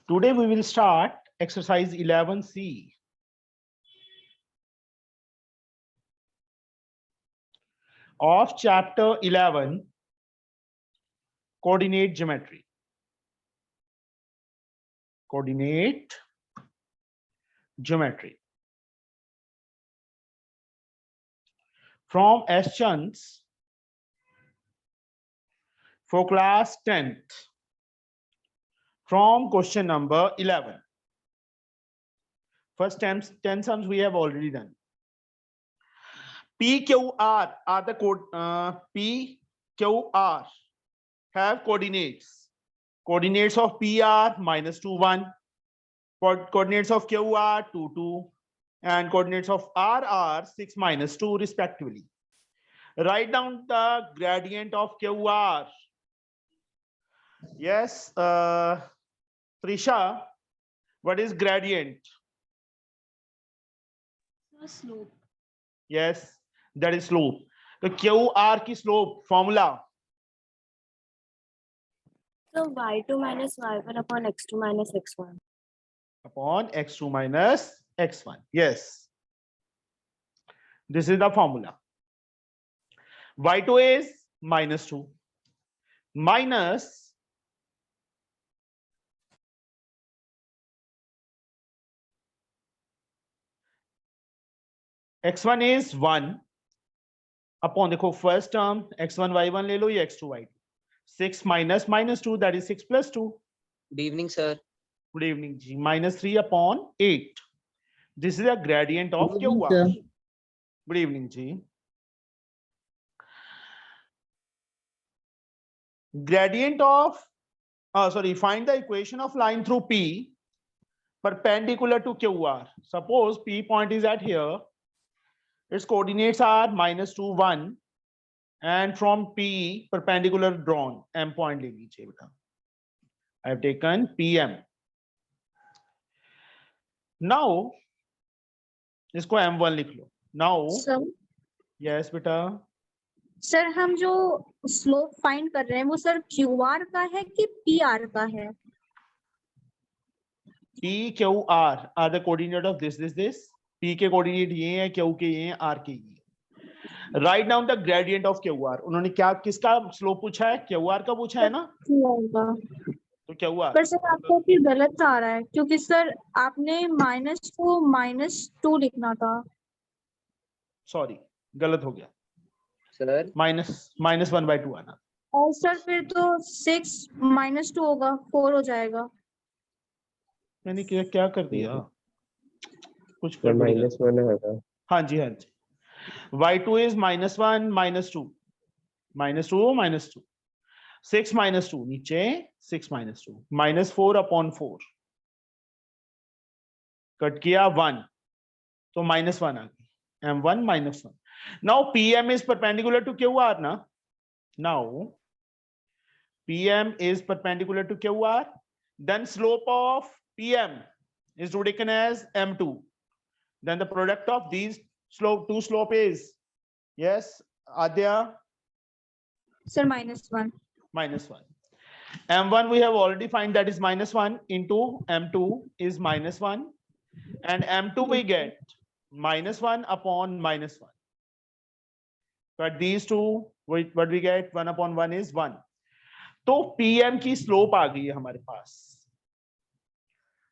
Today we will start exercise 11C. Of chapter 11, coordinate geometry. Coordinate geometry. From S. Chand's for class 10th. From question number 11. First 10 sums we have already done. PQR are the code. PQR have coordinates. Coordinates of PR -2, 1. Coordinates of QR 2, 2. And coordinates of RR 6, -2 respectively. Write down the gradient of QR. Yes, Trisha, what is gradient? Slope. Yes, that is slope. So QR की slope formula. So y2 minus y1 upon x2 minus x1. Upon x2 minus x1. Yes. This is the formula. Y2 is -2 minus x1 is 1 upon देखो first term x1 y1 ले लो ये x2 y2. 6 minus -2 that is 6 plus 2. Good evening, sir. Good evening G. -3 upon 8. This is a gradient of Good evening, QR. sir. Good evening G. Gradient of find the equation of line through P perpendicular to QR. Suppose P point is at here. Its coordinates are -2, 1. And from P perpendicular drawn. M point ले लीजिए बेटा. I have taken PM. Now इसको M1 लिख लो. Now sir yes बेटा. Sir हम जो slope find कर रहे हैं वो सर QR का है कि PR का है? P, Q, R are the coordinate of this. P के coordinate ये हैं, Q के ये हैं, R के ये. Write down the gradient of QR. उन्होंने क्या किसका slope पूछा है? QR का पूछा है ना? QR का। तो QR. पर सर आपको फिर गलत आ रहा है क्योंकि सर आपने -2 को -2 लिखना था। Sorry, गलत हो गया. Sir, -1/2 आना. और सर फिर तो 6 -2 होगा 4 हो जाएगा। मैंने क्या कर दिया? कुछ सर गड़बड़ है। -1 होगा। हाँ जी हाँ जी. Y2 is -1 -2 -2 6 -2 नीचे 6 -2 -4 upon 4 कट किया 1 तो -1 आ गई. M1 -1. Now PM is perpendicular to QR ना. Now PM is perpendicular to QR. Then slope of PM is taken as M2. Then the product of these two slope is, yes, Adya, sir -1। -1. M1 we have already find that is -1 into M2 is -1 and M2 we get -1 upon -1. But these two what we get 1 upon 1 is 1. तो PM की slope आ गई है हमारे पास.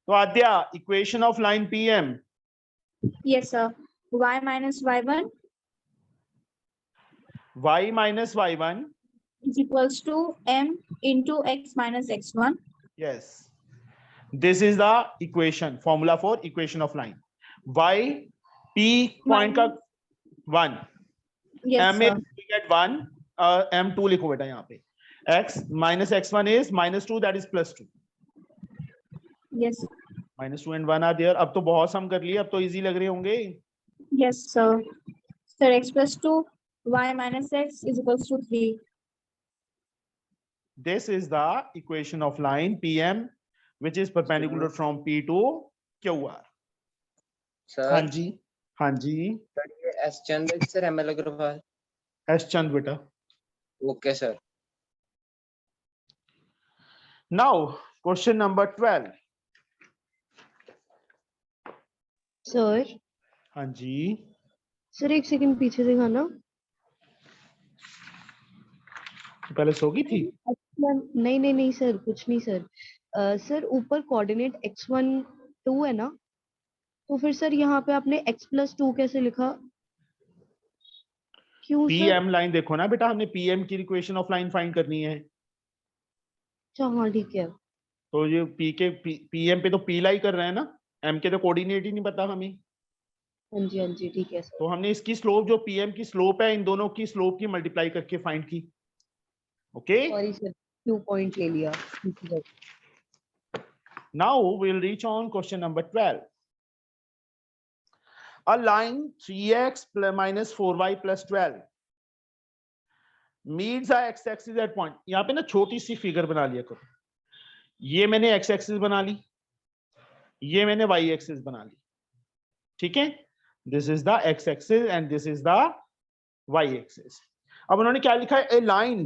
तो आद्या equation of line PM. Yes sir. y minus y1 Y minus Y1. is equals to m into x minus x1. Yes. This is the equation, formula for equation of line. Y P point का 1. Yes M sir। is we get 1. M2 लिखो बेटा यहाँ पे. X minus x1 is -2 that is +2. Yes -2 and 1 are there. अब तो बहुत सम कर लिए, अब तो easy लग रहे होंगे. yes sir। Sir x plus 2 y minus x is equals to 3. This is the equation of line PM which is perpendicular from P to QR. sir. हाँ जी, हाँ जी. Sir, ये S चंद है, sir, ML अग्रवाल. S चंद बेटा. Okay, sir. Now question number 12. Sir हाँ जी, sir एक second पीछे दिखाना। तो पहले सो गई थी। नहीं नहीं नहीं सर, कुछ नहीं सर। सर ऊपर कोऑर्डिनेट x1 2 है ना, तो फिर सर यहाँ पे आपने x+2 कैसे लिखा? क्यों सर? पीएम लाइन देखो ना बेटा, हमने पीएम की इक्वेशन ऑफ लाइन फाइंड करनी है। अच्छा हाँ ठीक है। तो ये पी के पीएम पे तो पी लाई कर रहे हैं ना, एम के तो कोऑर्डिनेट ही नहीं पता हमें। हाँ जी ठीक है सर। तो हमने इसकी स्लोप, जो पीएम की स्लोप है, इन दोनों की स्लोप की मल्टीप्लाई करके फाइंड की। ओके, सॉरी सर, 2 पॉइंट ले लिया। now we'll reach on question number 12. A line 3x minus 4y plus 12 meets the x-axis at point. यहाँ पे ना छोटी सी फिगर बना लिया करो। ये मैंने x-axis बना ली, ये मैंने y-axis बना ली, ठीक है? This is the x-axis and this is the y-axis. अब उन्होंने क्या लिखा है? A line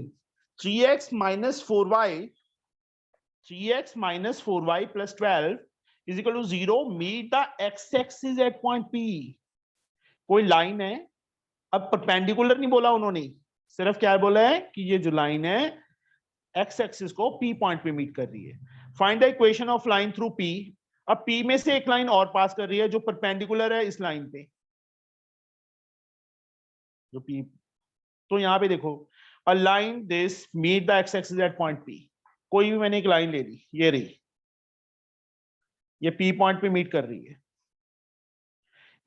3x minus 4y plus 12 is equal to 0 meet the x-axis at point P. कोई लाइन है, अब परपेंडिकुलर नहीं बोला उन्होंने, सिर्फ क्या बोला है कि ये जो लाइन है एक्स एक्सिस को पी पॉइंट पे मीट कर रही है। Find the equation of line through P. अब पी में से एक लाइन और पास कर रही है जो परपेंडिकुलर है इस लाइन पे, जो पी। तो यहां पे देखो, a line this meet the x axis at point P. कोई भी मैंने एक लाइन ले ली, ये रही, ये पी पॉइंट पे मीट कर रही है।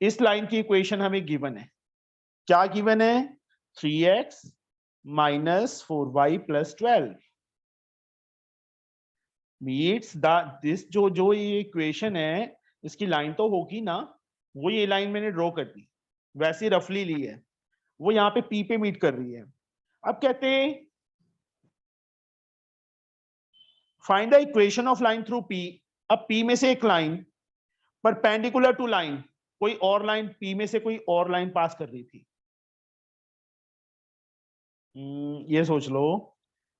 इस लाइन की इक्वेशन हमें गिवन है, क्या गिवन है? 3x minus 4y plus 12 meets the this जो ये इक्वेशन है, इसकी लाइन तो होगी ना, वो ये लाइन मैंने ड्रॉ कर दी, वैसे रफली ली है, वो यहाँ पे P पे मीट कर रही है। अब कहते हैं find the equation of line through P। अब P में से एक लाइन परपेंडिकुलर टू लाइन, कोई और लाइन P में से कोई और लाइन पास कर रही थी। ये सोच लो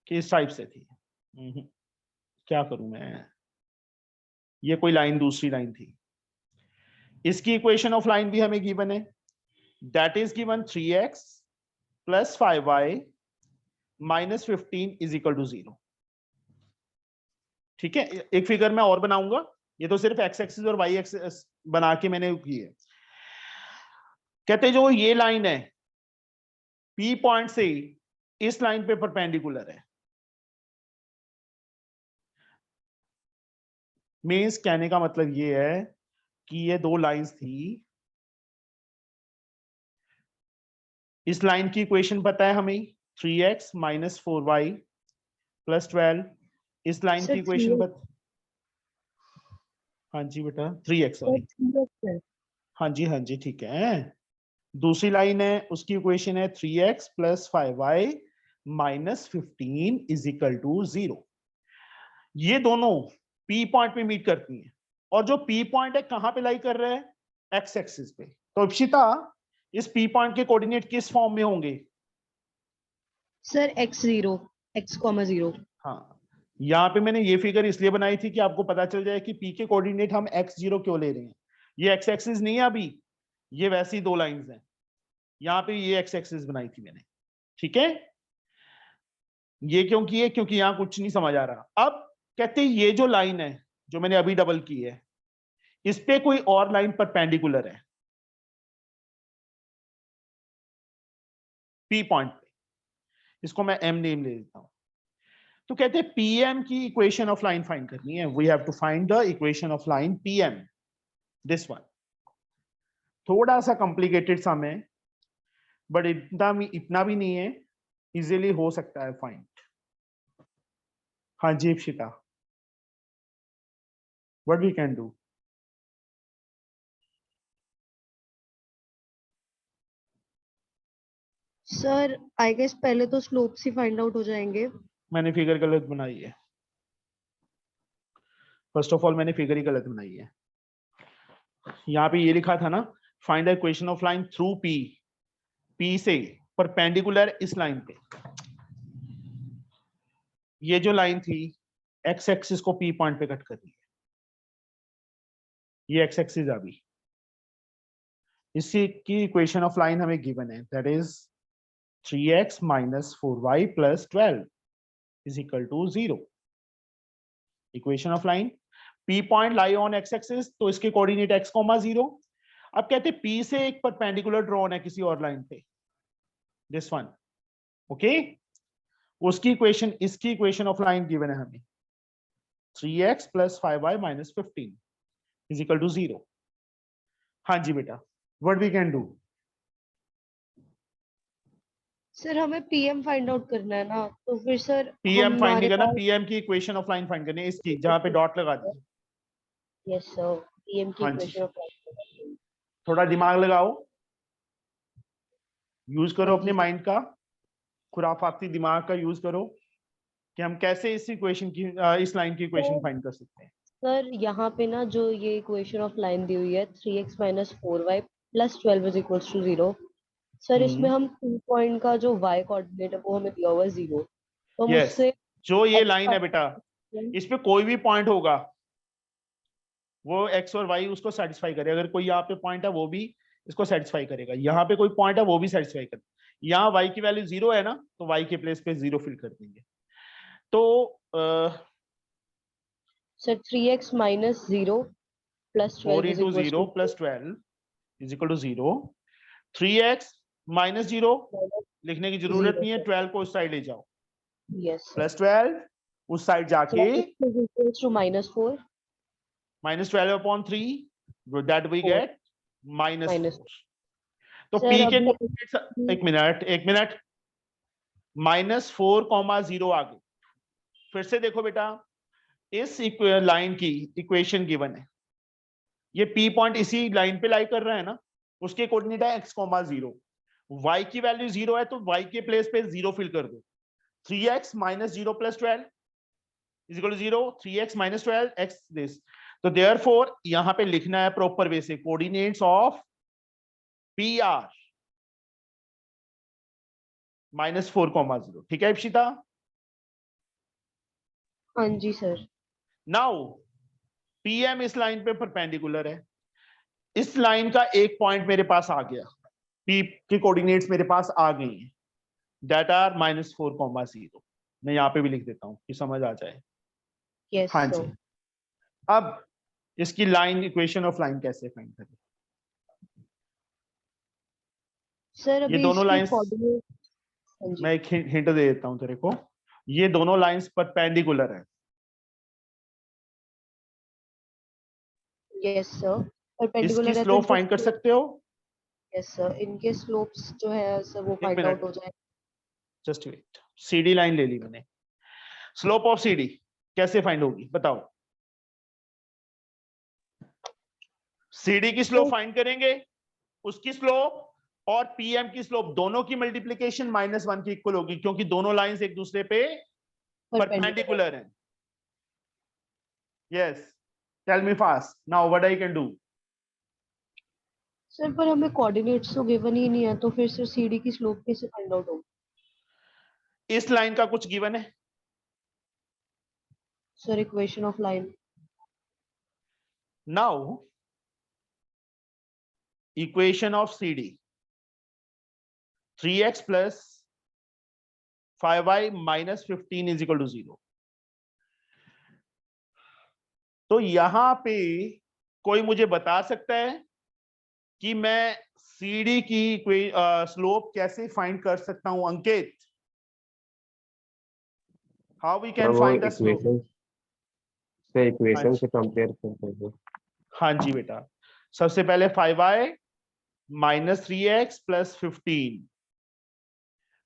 कि इस टाइप से थी। क्या करूं मैं, ये कोई लाइन दूसरी लाइन थी। इसकी इक्वेशन ऑफ लाइन भी हमें गिवन है, that is given 3x plus 5y minus 15 is equal to 0। ठीक है, एक फिगर मैं और बनाऊंगा, ये तो सिर्फ x एक्सिस और y एक्सिस बना के मैंने की है। कहते जो ये लाइन है P पॉइंट से इस लाइन पे परपेंडिकुलर है, मींस कहने का मतलब ये है कि ये दो लाइंस थी। इस लाइन की इक्वेशन पता है हमें, 3x माइनस 4y प्लस 12। इस लाइन की इक्वेशन बता, हाँ जी बेटा 3x, सॉरी, हाँ जी ठीक है। दूसरी लाइन है, उसकी इक्वेशन है 3x plus 5y minus 15 is equal to 0। ये दोनों P पॉइंट पे मीट करती हैं, और जो P पॉइंट है कहां पे लाई कर रहे हैं? x एक्सिस पे। तो इप्सिता, इस P पॉइंट के कोऑर्डिनेट किस फॉर्म में होंगे? Sir x0 x,0। हाँ, यहाँ पे मैंने ये फिगर इसलिए बनाई थी कि आपको पता चल जाए कि P के कोऑर्डिनेट हम x0 क्यों ले रहे हैं। ये x एक्सिस नहीं है अभी, ये वैसी दो लाइंस हैं, यहाँ पे ये x एक्सिस बनाई थी मैंने, ठीक है। ये क्यों किए? क्योंकि यहाँ कुछ नहीं समझ आ रहा। अब कहते हैं ये जो लाइन है जो मैंने अभी डबल की है, इस पे कोई और लाइन परपेंडिकुलर है P पॉइंट पे, इसको मैं M नेम ले लेता हूं। तो कहते हैं PM की इक्वेशन ऑफ लाइन फाइंड करनी है। We have to find the equation of line PM, this one. थोड़ा सा कॉम्प्लिकेटेड सम है, बट इतना भी नहीं है, इजीली हो सकता है फाइंड। हाँ जी Ipsita, what we can do? Sir I guess पहले तो स्लोप से फाइंड आउट हो जाएंगे। मैंने फिगर गलत बनाई है, फर्स्ट ऑफ ऑल मैंने फिगर ही गलत बनाई है। यहाँ पे ये लिखा था ना, find the equation of line through P, P से परपेंडिकुलर इस लाइन पे। ये जो लाइन थी x एक्सिस को P पॉइंट पे कट कर रही है, ये x एक्सिस अभी, इसी की इक्वेशन ऑफ लाइन हमें गिवन है, that is 3x minus 4y plus 12 is equal to 0. Equation of line P point lie on x axis, तो इसके कोऑर्डिनेट x, 0. अब कहते हैं P से एक परपेंडिकुलर ड्रॉन है किसी और लाइन पे, दिस वन, ओके, उसकी इक्वेशन, इसकी इक्वेशन ऑफ लाइन गिवन है हमें 3x plus 5y minus 15 is equal to 0. हाँ जी बेटा, what we can do? Sir हमें पीएम फाइंड आउट करना है ना, तो फिर सर PM फाइंड नहीं करना, पास PM की इक्वेशन ऑफ लाइन फाइंड करनी है, इसकी जहां पे डॉट लगा दी। यस सर, पीएम की हाँ जी। इक्वेशन ऑफ थोड़ा दिमाग लगाओ, यूज करो हाँ अपने जी। माइंड का, खुराफाती दिमाग का यूज करो कि हम कैसे इस इक्वेशन की, इस लाइन की इक्वेशन फाइंड कर सकते हैं। सर यहाँ पे ना जो ये इक्वेशन ऑफ लाइन दी हुई है 3x minus 4y plus 12 is equals to 0, sir इसमें हम 2 पॉइंट का जो y कोऑर्डिनेट है वो हमें दिया हुआ है 0, तो हम यस, उससे जो ये x लाइन है बेटा, इस पे कोई भी पॉइंट होगा वो x और y उसको सेटिस्फाई करेगा। अगर कोई यहाँ पे पॉइंट है वो भी इसको सेटिस्फाई करेगा, यहाँ पे कोई पॉइंट है वो भी सेटिस्फाई करेगा। यहाँ y की वैल्यू 0 है ना, तो y के प्लेस पे 0 फिल कर देंगे। तो sir 3x minus 0 plus 4 12 is into equals 0 to plus 12 is equal to 0. 3x minus 0 लिखने की जरूरत नहीं है, 12 को उस साइड ले जाओ, यस प्लस 12 उस साइड जाके x is equals to -4 minus 12 upon 3, that we 4 get minus minus 4. तो सर p के अभी कोऑर्डिनेट्स, एक मिनट, -4, 0 आ गए। फिर से देखो बेटा, इस लाइन की इक्वेशन गिवन है, ये p पॉइंट इसी लाइन पे लाई कर रहा है ना, उसके कोऑर्डिनेट है x, 0, y की वैल्यू 0 है तो y के प्लेस पे 0 फिल कर दो। 3x minus 0 plus 12 is equal to 0. 3x minus 12 x this. तो therefore यहां पे लिखना है प्रॉपर वे से, कोऑर्डिनेट्स ऑफ p are -4, 0. ठीक है इप्शिता? हाँ जी सर। नाउ pm इस लाइन पे परपेंडिकुलर है, इस लाइन का एक पॉइंट मेरे पास आ गया, p के कोऑर्डिनेट्स मेरे पास आ गई हैं, दैट आर -4, 0. मैं यहाँ पे भी लिख देता हूँ कि समझ आ जाए। यस हाँ जी, सर। अब इसकी लाइन, इक्वेशन ऑफ लाइन कैसे फाइंड करें? सर ये अभी दोनों इसके लाइंस, कोऑर्डिनेट, हाँ जी मैं एक हिंट दे देता हूं तेरे को, ये दोनों लाइंस परपेंडिकुलर है। यस सर, इसकी परपेंडिकुलर है तो स्लोप फाइंड कर सकते हो? यस सर, इनके स्लोप्स जो है सर वो एक फाइंड आउट मिनट, हो जाए। जस्ट वेट, सीडी लाइन ले ली मैंने, स्लोप ऑफ सीडी कैसे फाइंड होगी बताओ? सीडी की स्लोप फाइंड करेंगे, उसकी स्लोप और पीएम की स्लोप दोनों की मल्टीप्लीकेशन -1 की इक्वल होगी, क्योंकि दोनों लाइंस एक दूसरे पे परपेंडिकुलर हैं। Yes, tell me fast now what I can do? Sir पर हमें कोऑर्डिनेट्स तो गिवन ही नहीं है, तो फिर सर सीडी की स्लोप कैसे फाइंड आउट होगी? इस लाइन का कुछ गिवन है? Sir equation of line. Now equation of CD, 3x plus 5y minus 15 is equal to 0. तो यहां पे कोई मुझे बता सकता है कि मैं CD की स्लोप कैसे फाइंड कर सकता हूं? Ankit, how we can find the slope? Equation से कंपेयर करते हैं। हाँ जी बेटा, सबसे पहले 5y minus 3x plus 15,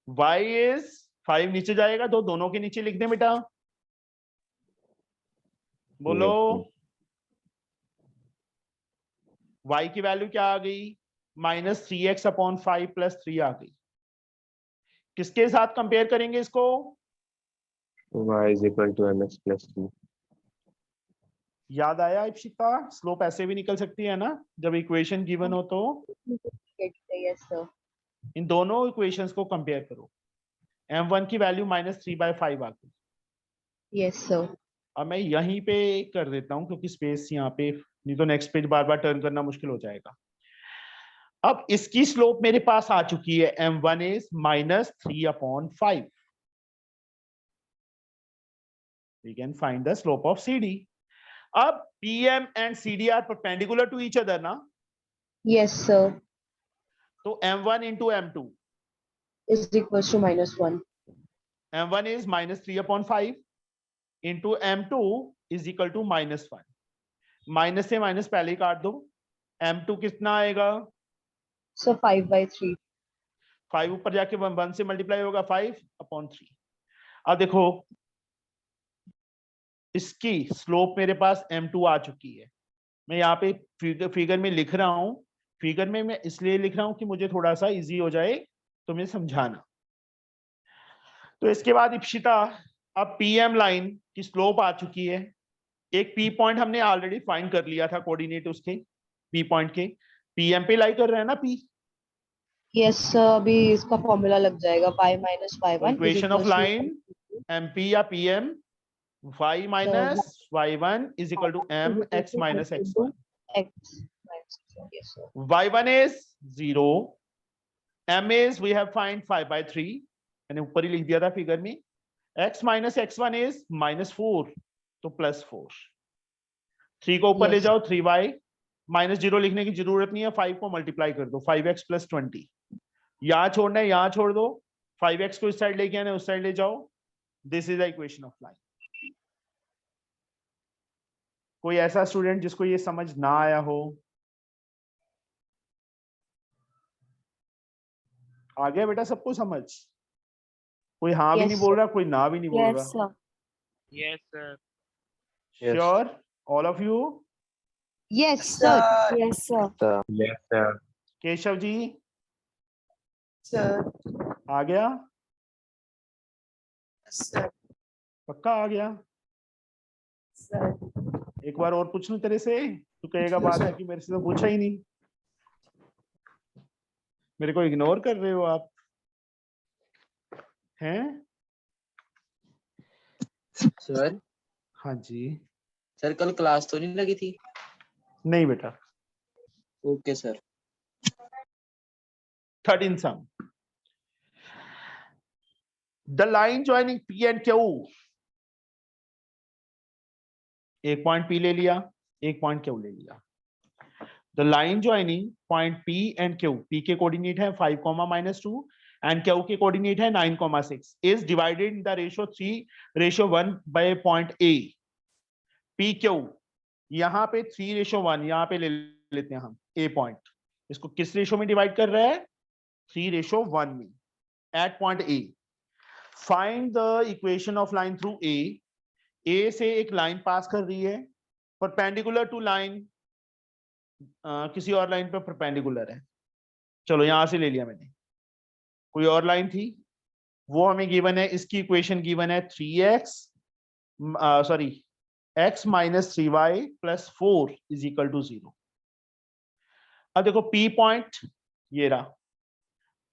y is 5 नीचे जाएगा तो दोनों के नीचे लिख दें बेटा, बोलो। y की वैल्यू क्या आ गई? -3x अपॉन 5 + 3 आ गई। किसके साथ कंपेयर करेंगे इसको? y is equal to mx plus 2। याद आया इप्शिता? स्लोप ऐसे भी निकल सकती है ना जब इक्वेशन गिवन हो तो। Yes sir. इन दोनों इक्वेशंस को कंपेयर करो, m1 की वैल्यू -3/5 आ गई। Yes sir. अब मैं यहीं पे कर देता हूं क्योंकि स्पेस यहाँ पे, नहीं तो नेक्स्ट पेज बार बार टर्न करना मुश्किल हो जाएगा। अब इसकी स्लोप मेरे पास आ चुकी है, m1 is -3/5. We can find the slope of CD. अब PM and CD are perpendicular to each other ना, Yes, sir. तो m1 into m2. Is equals to -1. m1 is -3/5 into m2 is equal to -1. Minus से minus पहले ही काट दो. m2 कितना आएगा? So 5/3. 5 ऊपर जाके 1 से मल्टीप्लाई होगा, 5/3. अब देखो इसकी स्लोप मेरे पास m2 आ चुकी है. मैं यहाँ पे फिगर में लिख रहा हूं. फिगर में मैं इसलिए लिख रहा हूं कि मुझे थोड़ा सा इजी हो जाए तुम्हें समझाना. तो इसके बाद इप्सिता, अब पीएम लाइन की स्लोप आ चुकी है. एक पी पॉइंट हमने ऑलरेडी फाइंड कर लिया था, कोऑर्डिनेट उसके पी पॉइंट के. पीएम पे लाई कर रहे हैं ना पी. Yes, sir. अभी इसका फॉर्मूला लग जाएगा y minus y1 is equation of equals to line MP या PM, y minus y1 is equal to m x minus x1. x minus x1. Yes, sir. y1 is 0, m is we have find 5/3, मैंने ऊपर ही लिख दिया था figure में. x minus x1 is -4, तो +4. 3 को ऊपर ले Yes. जाओ, 3y. -0 लिखने की जरूरत नहीं है, 5 को मल्टीप्लाई कर दो, 5x + 20. यहाँ छोड़ना है, यहाँ छोड़ दो. 5x को इस साइड लेके आना है, उस साइड ले जाओ. This is the equation of line. कोई ऐसा स्टूडेंट जिसको ये समझ ना आया हो? आ गया बेटा सबको समझ? कोई हाँ भी Yes, नहीं बोल रहा, कोई ना भी नहीं बोल Yes, रहा. sir. Yes, sir. Yes. Sure all of you? Yes, sir. Yes, sir. Yes, sir. Keshav ji Sir, आ गया? sir, पक्का आ गया? sir. एक बार और पूछ लूं तेरे से, तू कहेगा बाद में कि मेरे से तो पूछा ही नहीं. मेरे को इग्नोर कर रहे हो आप हैं? सर हाँ जी. सर कल क्लास तो नहीं लगी थी? नहीं बेटा. Okay sir. 13 sum. The line joining P and Q. एक पॉइंट P ले लिया, एक पॉइंट Q ले लिया. The line joining point P and Q. P के कोऑर्डिनेट है 5, -2 and Q के कोऑर्डिनेट है 9, 6. Is divided in the ratio 3:1 by point A. PQ यहाँ पे 3:1, यहाँ पे ले लेते हैं हम A पॉइंट. इसको किस रेशो में डिवाइड कर रहा है? 3:1 में. At point A. Find the equation of line through A. A से एक लाइन पास कर रही है, परपेंडिकुलर टू लाइन, किसी और लाइन पर परपेंडिकुलर है. चलो यहां से ले लिया मैंने. कोई और लाइन थी, वो हमें गिवन है. इसकी इक्वेशन गिवन है 3x x minus 3y plus 4 is equal to 0. अब देखो P पॉइंट ये रहा.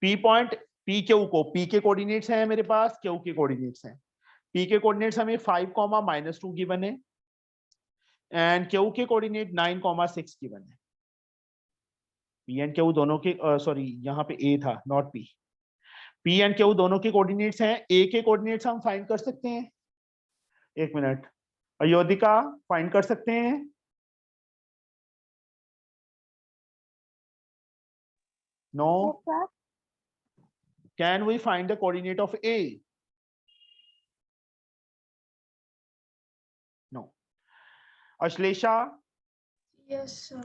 P पॉइंट P Q को, P के कोऑर्डिनेट्स हैं मेरे पास, Q के कोऑर्डिनेट्स हैं. P के कोऑर्डिनेट्स हमें 5, -2 गिवन है एंड Q के कोऑर्डिनेट 9, 6 गिवन है. P एंड Q दोनों के सॉरी यहाँ पे A था, not P. P and Q दोनों के कोऑर्डिनेट्स हैं. A के कोऑर्डिनेट्स हम फाइंड कर सकते हैं. एक मिनट, अयोधिका फाइंड कर सकते हैं? No. Yes, sir. Can we find the coordinate of A? No. Ashlesha? Yes, sir.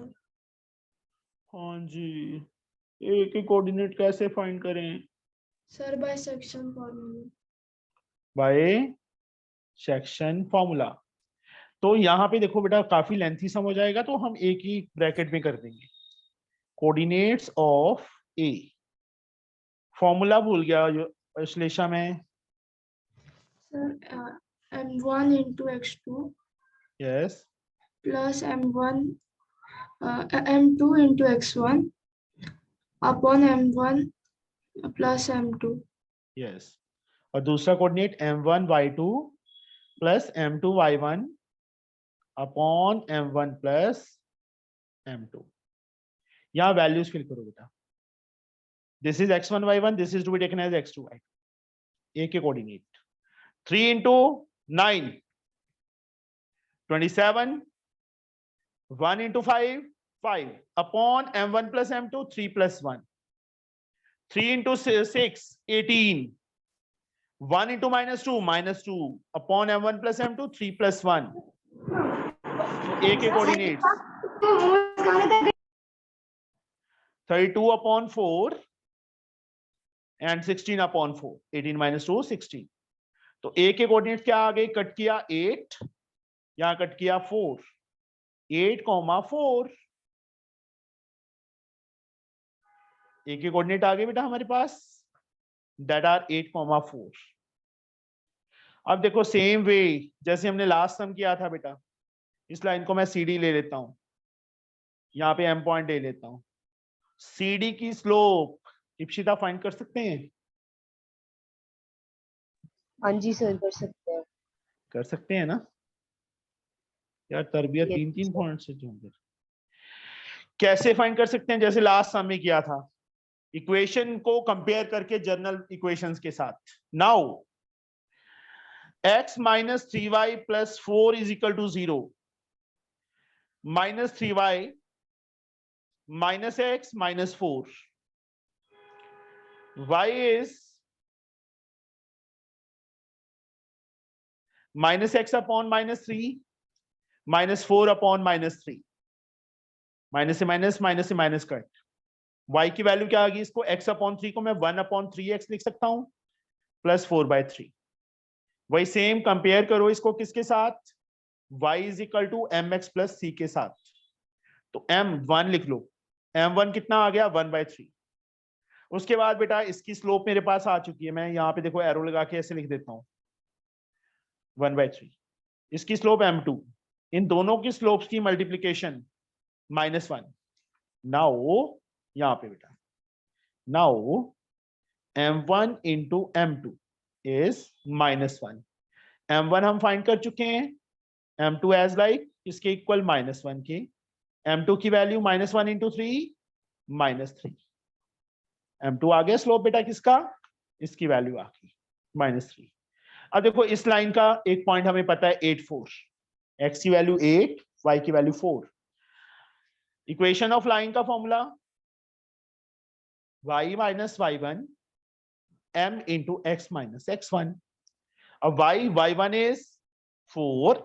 हाँ जी. A के कोऑर्डिनेट कैसे फाइंड करें? Sir, by section formula. By section formula. तो यहाँ पे देखो बेटा काफी लेंथी सम हो जाएगा, तो हम एक ही ब्रैकेट में कर देंगे. Coordinates of A. फॉर्मूला भूल गया जो अश्लेषा में. Sir, m1 into x2 yes. plus m2 into x1 upon m1 plus m2. Yes. और दूसरा coordinate m1 y2 plus m2 y1 upon m1 plus m2. यहाँ वैल्यूज फिल करो बेटा. This is x1 y1. This is to be taken as x2 y2. A के coordinate. 3 into 9. 27. 1 into 5. 5 upon m1 plus m2. 3 plus 1. 3 into 6. 18. 1 into minus 2. Minus 2 upon m1 plus m2. 3 plus 1. A के coordinates. 32 upon 4 and 16 upon 4. 18 minus 2 16. तो A के coordinate क्या आ गए? Cut किया 8, यहां cut किया 4. 8, 4. A के कोऑर्डिनेट आ गए बेटा हमारे पास, दैट आर 8, 4. अब देखो सेम वे जैसे हमने लास्ट सम किया था बेटा, इस लाइन को मैं CD ले लेता हूं, यहाँ पे M पॉइंट ले लेता हूं. CD की स्लोप इप्सिता फाइंड कर सकते हैं? हाँ जी सर, कर सकते हैं। कर सकते हैं ना यार, तरबियत Yes, 3 sir. पॉइंट से जोड़. कैसे फाइंड कर सकते हैं? जैसे लास्ट सम में किया था, इक्वेशन को कंपेयर करके जर्नल इक्वेशंस के साथ. Now x minus 3y plus 4 is equal to 0. Minus 3y minus x minus 4. Y is minus x upon minus 3 minus 4 upon minus 3. Minus से माइनस कट. y की value क्या आ गई? इसको x upon 3 को मैं 1 upon 3x लिख सकता हूं प्लस 4/3. वही सेम कंपेयर करो इसको किसके साथ? y is equal to mx plus c के साथ. तो m1 लिख लो. m1 कितना आ गया? 1/3. उसके बाद बेटा इसकी स्लोप मेरे पास आ चुकी है, मैं यहाँ पे देखो एरो लगा के ऐसे लिख देता हूँ 1/3. इसकी स्लोप m2. इन दोनों की स्लोप्स की मल्टीप्लीकेशन -1. नाउ यहाँ पे बेटा, now m1 into m2 is -1. m1 हम फाइंड कर चुके हैं, m2 एज लाइक इसके इक्वल -1 के. m2 की वैल्यू -1 इंटू 3 -3. m2 आ गया स्लोप बेटा किसका? इसकी वैल्यू आ गई -3. अब देखो इस लाइन का एक पॉइंट हमें पता है 8, 4. x की वैल्यू 8, y की वैल्यू 4. इक्वेशन ऑफ लाइन का formula y minus y1 m into x minus x1. अब y1 इज 4,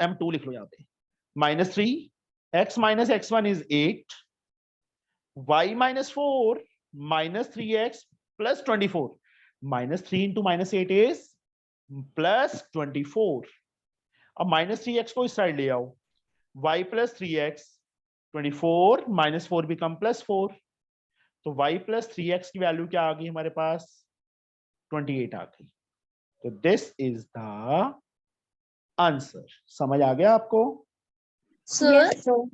m2 लिख लो यहाँ पे -3. x minus x1 is 8. y minus 4 minus 3x plus 24. -3 into -8 is +24. अब -3x को इस साइड ले आओ. y plus 3x, 24 minus 4 become +4. तो y plus 3x की वैल्यू क्या आ गई हमारे पास? 28 आ गई. तो दिस इज द आंसर. समझ आ गया आपको? सर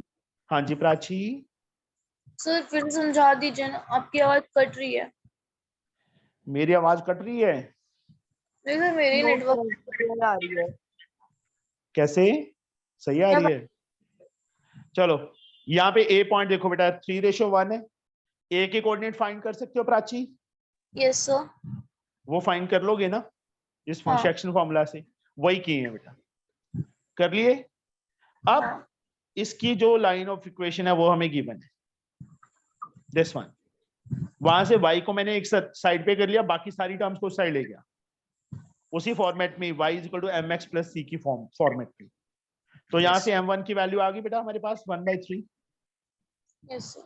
हाँ जी प्राची. सर फिर समझा दीजिए ना, आपकी आवाज कट रही है. मेरी आवाज कट रही है? नहीं सर, मेरी No, नेटवर्क sir, clear आ रही है। कैसे? सही आ रही है? चलो यहाँ पे ए पॉइंट देखो बेटा, 3:1 है. ए के कोऑर्डिनेट फाइंड कर सकते हो प्राची? Yes sir. वो फाइंड कर लोगे ना इस हाँ. सेक्शन फॉर्मूला से? वही किए हैं बेटा. कर लिए? अब हाँ. इसकी जो लाइन ऑफ इक्वेशन है वो हमें गिवन है, दिस वन. वहां से y को मैंने एक साइड पे कर लिया, बाकी सारी टर्म्स को साइड ले गया उसी फॉर्मेट में, y is equal to mx plus c की फॉर्मेट में. तो यहाँ से m1 की वैल्यू आ गई बेटा हमारे पास 1/3. Yes sir.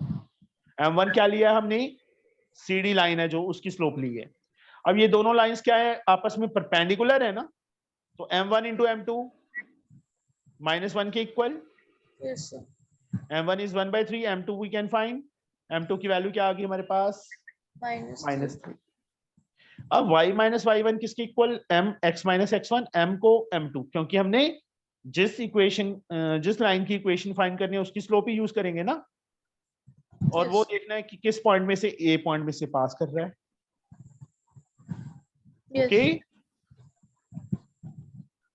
m1 क्या लिया हमने? CD लाइन है जो, उसकी स्लोप ली है. अब ये दोनों लाइंस क्या है? आपस में परपेंडिकुलर है ना. तो m1 इंटू m2 -1 के इक्वल. Yes sir. m1 is 1/3, m2 we can find. m2 की वैल्यू क्या आ गई हमारे पास? -3. अब y माइनस y1 किसके equal? mx minus x1. m को m2, क्योंकि हमने जिस लाइन की इक्वेशन फाइंड करनी है उसकी स्लोप ही यूज करेंगे ना. और वो देखना है कि किस पॉइंट में से a पॉइंट में से पास कर रहा है. ओके,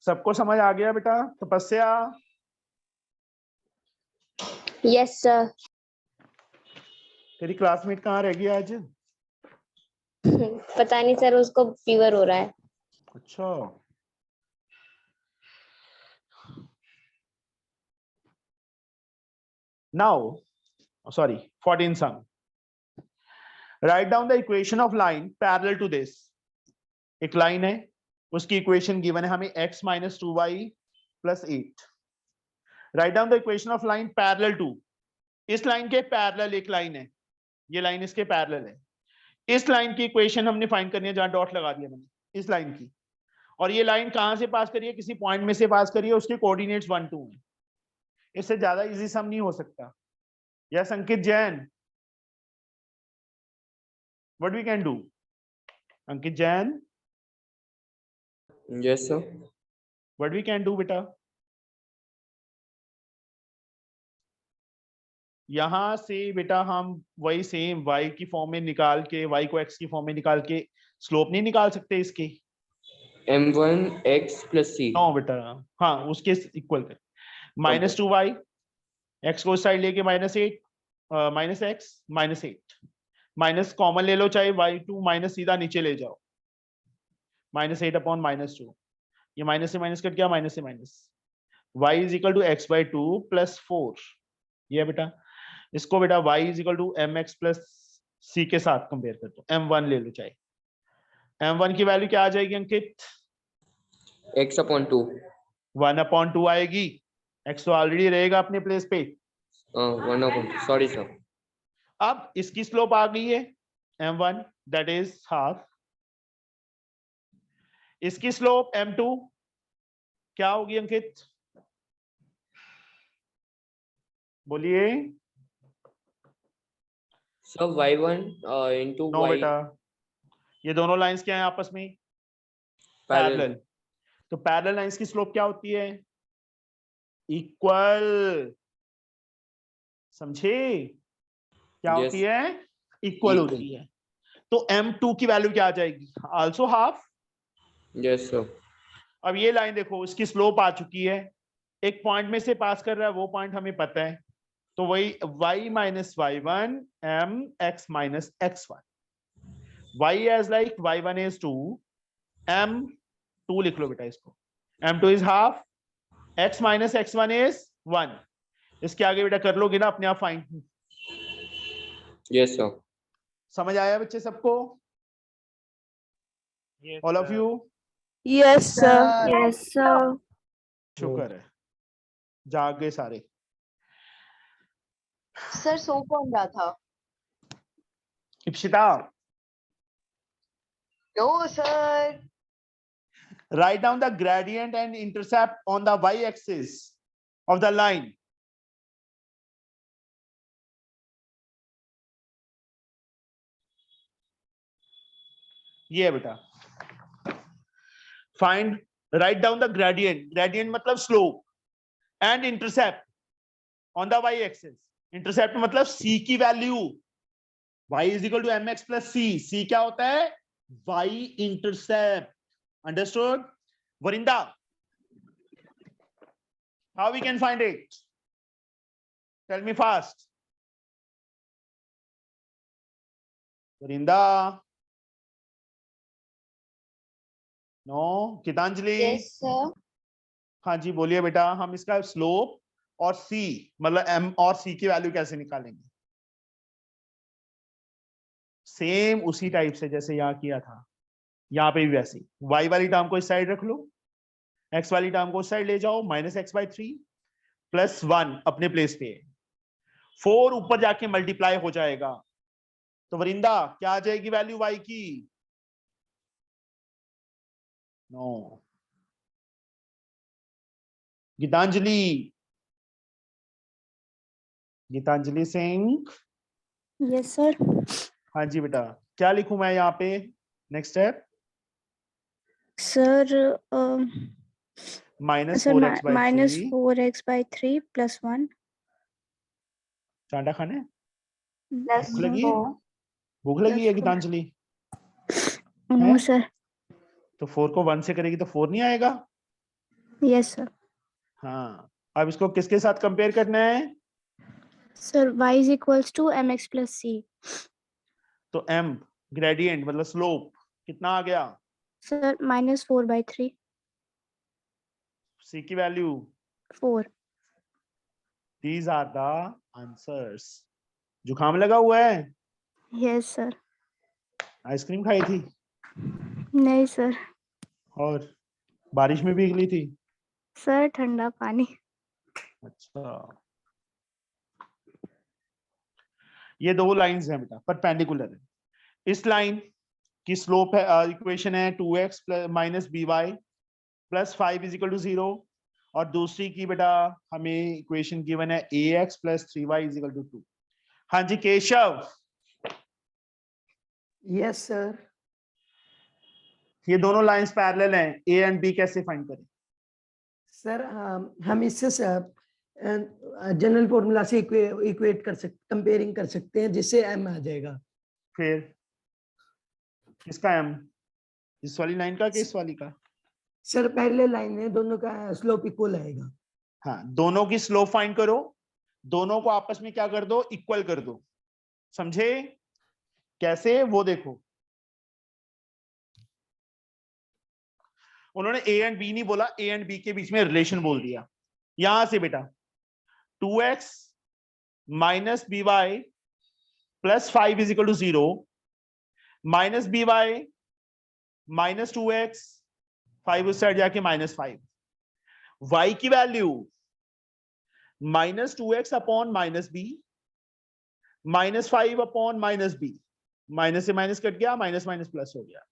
सबको समझ आ गया बेटा? तपस्या. Yes, sir. तेरी क्लासमेट कहाँ रह गई आज? पता नहीं सर, उसको फीवर हो रहा है। अच्छा, now sorry 14 sum. Write down the equation of line parallel to this. एक लाइन है, उसकी इक्वेशन गिवन है हमें x minus 2y plus 8. Write down the equation of line parallel to. इस लाइन के पैरेलल एक लाइन है, ये लाइन इसके पैरेलल है। इस लाइन की इक्वेशन हमने फाइंड करनी है, जहां डॉट लगा दिया मैंने, इस लाइन की। और ये लाइन कहां से पास करी है? किसी पॉइंट में से पास करी है, उसके कोऑर्डिनेट्स 1 2 हैं। इससे ज्यादा इजी सम नहीं हो सकता। Yes Ankit Jain, what we can do? Ankit Jain, yes sir. What we can do बेटा? यहां से बेटा हम वही सेम y की फॉर्म में निकाल के, y को x की फॉर्म में निकाल के स्लोप नहीं निकाल सकते इसकी? m1 x plus c। No बेटा, हाँ उसके इक्वल कर। माइनस 2y, x को साइड लेके -8 माइनस x -8, माइनस कॉमन ले लो, चाहे y2 माइनस सीधा नीचे ले जाओ, -8 अपॉन -2। ये माइनस से माइनस कट गया, माइनस से minus. y is equal to x/2 plus 4। ये बेटा, इसको बेटा y is equal to mx plus c के साथ कंपेयर कर दो। m1 ले लो, चाहे m1 की वैल्यू क्या आ जाएगी अंकित? x/2। 1/2 आएगी। x तो ऑलरेडी रहेगा अपने प्लेस पे। 1/2, सॉरी सर। अब इसकी स्लोप आ गई है m1, दैट इज हाफ। इसकी स्लोप m2 क्या होगी अंकित? बोलिए। Sir y1 into no y बेटा, ये दोनों लाइंस क्या है आपस में? पैरेलल। पैरेलल। तो पैरेलल लाइंस की स्लोप क्या होती है? इक्वल। समझे? क्या Yes. होती है? Equal Equal. होती है। तो m2 की वैल्यू क्या आ जाएगी? Also half. Yes sir. अब ये लाइन देखो, इसकी स्लोप आ चुकी है, एक पॉइंट में से पास कर रहा है, वो पॉइंट हमें पता है। तो वही y minus y1 m x minus x1, y as like y1 is 2, m 2 लिख लो बेटा इसको, m2 is half, x minus x1 is 1। इसके आगे बेटा कर लोगे ना अपने आप फाइंड। Yes sir. समझ आया बच्चे सबको? All of you? Yes, sir. Yes, sir. शुक्र है, जाग गए सारे। सर सो कौन रहा था? Ipsita, no sir. write down the gradient and intercept on the y-axis of the line. ये है बेटा, find, write down the gradient, gradient मतलब slope, and intercept on the y-axis. Intercept मतलब c की value, y is equal to mx plus c, c क्या होता है? y intercept. Understood? Varinda, how we can find it? Tell me fast. Varinda, no, Geetanjali. Yes, sir. हाँ जी बोलिए बेटा, हम इसका स्लोप और c मतलब m और c की वैल्यू कैसे निकालेंगे? सेम उसी टाइप से जैसे यहाँ किया था, यहाँ पे भी वैसे। y वाली टर्म को इस साइड रख लो, x वाली टर्म को उस साइड ले जाओ, -x/3 प्लस 1 अपने प्लेस पे, 4 ऊपर जाके मल्टीप्लाई हो जाएगा। तो वरिंदा क्या आ जाएगी वैल्यू y की? No. Geetanjali, Geetanjali Singh. Yes, sir. हाँ जी बेटा, क्या लिखूं मैं यहाँ पे? Next step, Sir, -4x/3। -4x/3 plus 1 चांटा खाने? plus भूख लगी है? 4. भूख लगी है Plus गीतांजलि? No, हैं? sir. तो 4 को 1 से करेगी तो 4 नहीं आएगा? Yes, sir. हाँ, अब इसको किसके साथ कंपेयर करना है? Sir, y is equals to mx plus c. तो m ग्रेडियंट मतलब स्लोप कितना आ गया, Sir, -4/3. c की value, 4. These are the answers. जुकाम लगा हुआ है, Yes, sir. आइसक्रीम खाई थी नहीं sir. और बारिश में भीग ली थी। Sir, ठंडा पानी. अच्छा, ये दो लाइंस हैं बेटा, परपेंडिकुलर है। इस लाइन की स्लोप है, इक्वेशन है 2x minus b y plus 5 is equal to 0, और दूसरी की बेटा हमें इक्वेशन गिवन है ax plus 3y is equal to 2। हाँ जी केशव, यस सर। ये दोनों लाइंस पैरेलल हैं, a एंड b कैसे फाइंड करें? सर हम इससे जनरल फॉर्मूला से इक्वेट कर सकते, कंपेयरिंग कर सकते हैं, जिससे m आ जाएगा। फिर किसका m, इस वाली लाइन का कि इस वाली का? सर पहले लाइन है, दोनों का स्लोप इक्वल आएगा। हाँ, दोनों की स्लोप फाइंड करो, दोनों को आपस में क्या कर दो, इक्वल कर दो। समझे कैसे, वो देखो। उन्होंने a एंड b नहीं बोला, a एंड b के बीच में रिलेशन बोल दिया। यहां से बेटा 2x minus b y plus 5 is equal to 0, minus b y minus 2x, 5 उस साइड जाके -5, y की value -2x upon -b, -5 upon -b, minus से माइनस कट गया, माइनस माइनस प्लस हो गया।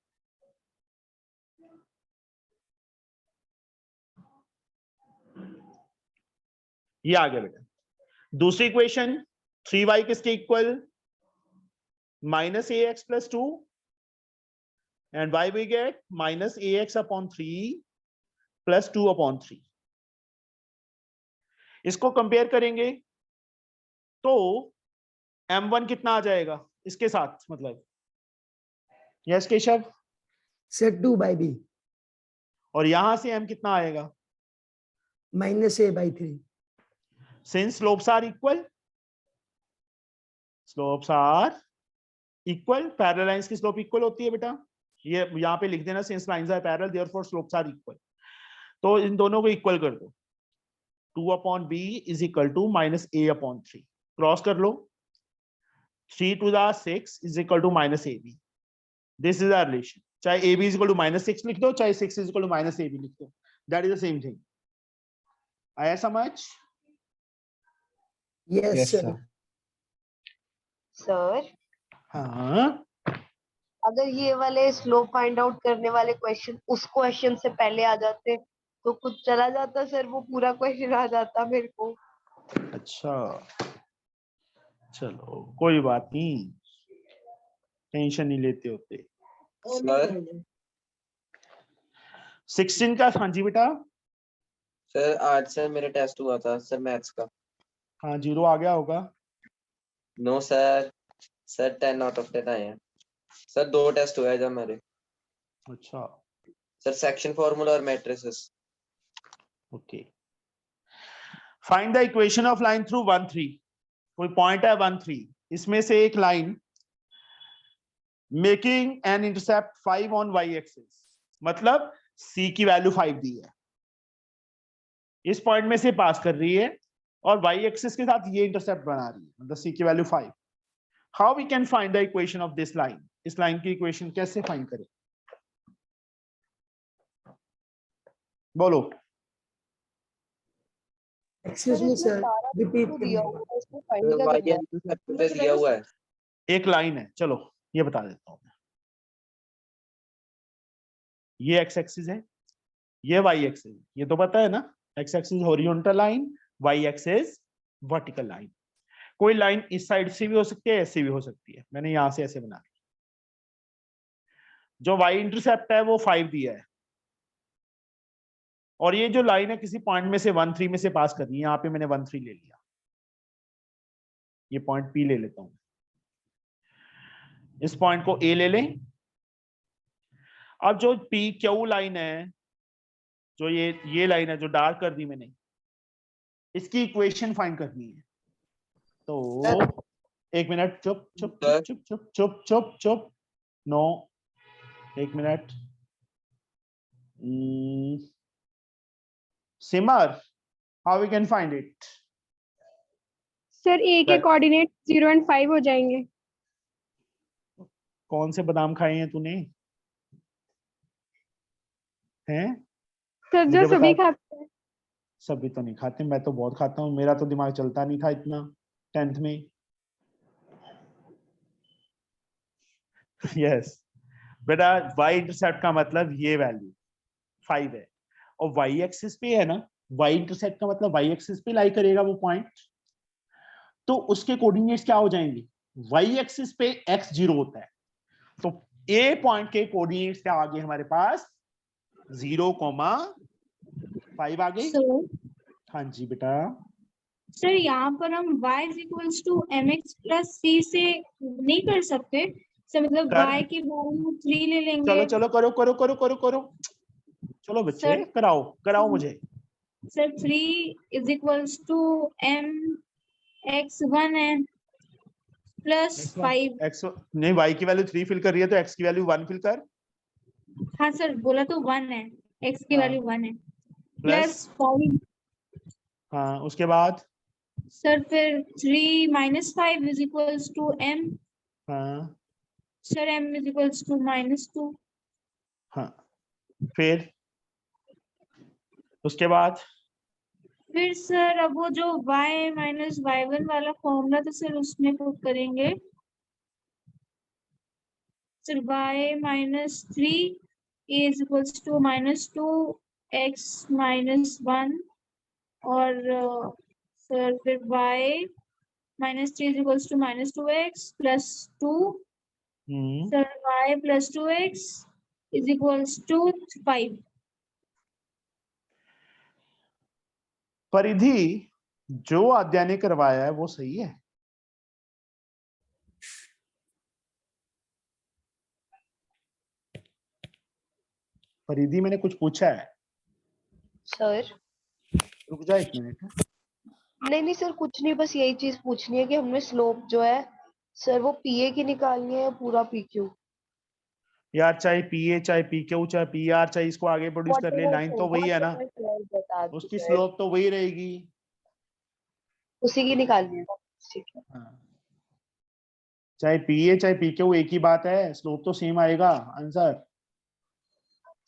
ये आ गया बेटा। दूसरी इक्वेशन 3y किसके equal, -ax plus 2, and y we get -ax upon 3 plus 2 upon 3। इसको कंपेयर करेंगे तो m1 कितना आ जाएगा इसके साथ, मतलब यस केशव, सर 2/b और यहां से m कितना आएगा, -a/3। since slopes are equal, slopes are equal, parallel lines की स्लोप इक्वल होती है बेटा, ये यहाँ पे लिख देना, since lines are parallel therefore slopes are equal। तो इन दोनों को इक्वल कर दो, 2 upon b is equal to -a upon 3, cross कर लो, 3 to the 6 is equal to -ab, this is our relation। चाहे ab is equal to -6 लिख दो, चाहे 6 is equal to -ab लिख दो, that is the same thing। आया समझ? Yes sir. Sir हाँ, अगर ये वाले स्लोप फाइंड आउट करने वाले क्वेश्चन उस क्वेश्चन से पहले आ जाते तो कुछ चला जाता सर, वो पूरा क्वेश्चन आ जाता मेरे को। अच्छा चलो कोई बात नहीं, टेंशन नहीं लेते होते। सर 16 का, हाँ जी बेटा, सर आज सर मेरा टेस्ट हुआ था सर मैथ्स का। हाँ 0 आ गया होगा। No sir, sir 10 out of 10 आए हैं सर। 2 टेस्ट हुए जब मेरे अच्छा सर, सेक्शन फॉर्मूला और matrices. Okay, find the equation of line through 1 3। कोई पॉइंट है 1 3, इसमें से एक line making an intercept 5 on y axis, मतलब c की वैल्यू 5 दी है, इस पॉइंट में से पास कर रही है और y एक्सिस के साथ ये इंटरसेप्ट बना रही है, मतलब c की value 5। How we can find the equation of this line, इस लाइन की इक्वेशन कैसे फाइंड करें, बोलो। एक्सक्यूज मी सर, रिपीट दिया करिएगा। हुआ है, इसमें फाइंड सर क्या वाई करना है? इंटरसेप्ट पे दिया हुआ है। एक लाइन है, चलो ये बता देता हूं मैं। ये x एक्सिस है, ये y एक्सिस, ये तो पता है ना, x axis horizontal line, y axis vertical line. कोई लाइन इस साइड से भी हो सकती है, ऐसे भी हो सकती है, मैंने यहां से ऐसे बना लिया। जो y इंटरसेप्ट है वो 5 दिया है, और ये जो लाइन है किसी पॉइंट में से 1 3 में से पास करनी है, यहाँ पे मैंने 1 3 ले लिया, ये पॉइंट P ले लेता हूं, इस पॉइंट को A ले लें। अब जो पी क्यू लाइन है, जो ये लाइन है जो डार्क कर दी मैंने, इसकी इक्वेशन फाइंड करनी है। तो एक मिनट, चुप चुप सर। चुप चुप चुप चुप चुप, नो, एक minute. Simar, how we can find it? Sir ए के Right. कोऑर्डिनेट 0 and 5 हो जाएंगे। कौन से बादाम खाए हैं तूने? हैं? सर जो मुझे सभी बता। खाते हैं। सभी तो नहीं खाते, मैं तो बहुत खाता हूँ, मेरा तो दिमाग चलता नहीं था इतना 10th में। यस बेटा, y इंटरसेप्ट का मतलब ये वैल्यू 5 है, और y एक्सिस पे है ना, y इंटरसेप्ट का मतलब y एक्सिस पे लाई करेगा वो पॉइंट, तो उसके कोऑर्डिनेट्स क्या हो जाएंगे? y एक्सिस पे x 0 होता है, तो a पॉइंट के कोऑर्डिनेट्स क्या आ गए हमारे पास? 0,5 आ गए। सर हाँ जी बेटा, सर यहाँ पर हम y equals to mx plus c से नहीं कर सकते सर, मतलब कर। y की वैल्यू 3 ले लेंगे। चलो चलो करो करो करो करो करो, चलो बच्चे सर। कराओ कराओ मुझे। Sir 3 is equals to m x 1 है प्लस 5। x नहीं, y की वैल्यू 3 फिल कर रही है तो x की वैल्यू 1 फिल कर। हाँ सर, बोला तो 1 है, x की हाँ। वैल्यू 1 है प्लस, प्लस 5। हाँ उसके बाद, सर फिर 3 minus 5 is equals to m। हाँ sir m is equals to -2। हाँ, फिर उसके बाद फिर सर अब वो जो y माइनस y1 वाला फॉर्मूला था सर, उसमें पुट करेंगे sir y minus 3 is equals to -2 x minus 1, और सर फिर y minus 3 is equals to -2x plus 2। Sir y plus 2x is equals to 5। Paridhi जो आद्या ने करवाया है वो सही है? परिधि मैंने कुछ पूछा है? सर रुक जा एक मिनट। नहीं सर, कुछ नहीं, बस यही चीज पूछनी है कि हमें स्लोप जो है सर वो पीए की निकालनी है या पूरा पीक्यू? यार चाहे पीए चाहे पीक्यू चाहे पीआर, चाहे इसको आगे प्रोड्यूस कर ले, लाइन तो वही है ना, बता दो उसकी सर, स्लोप तो वही रहेगी। उसी की निकालनी है। ठीक है हाँ। चाहे पीए चाहे पीक्यू एक ही बात है, स्लोप तो सेम आएगा आंसर।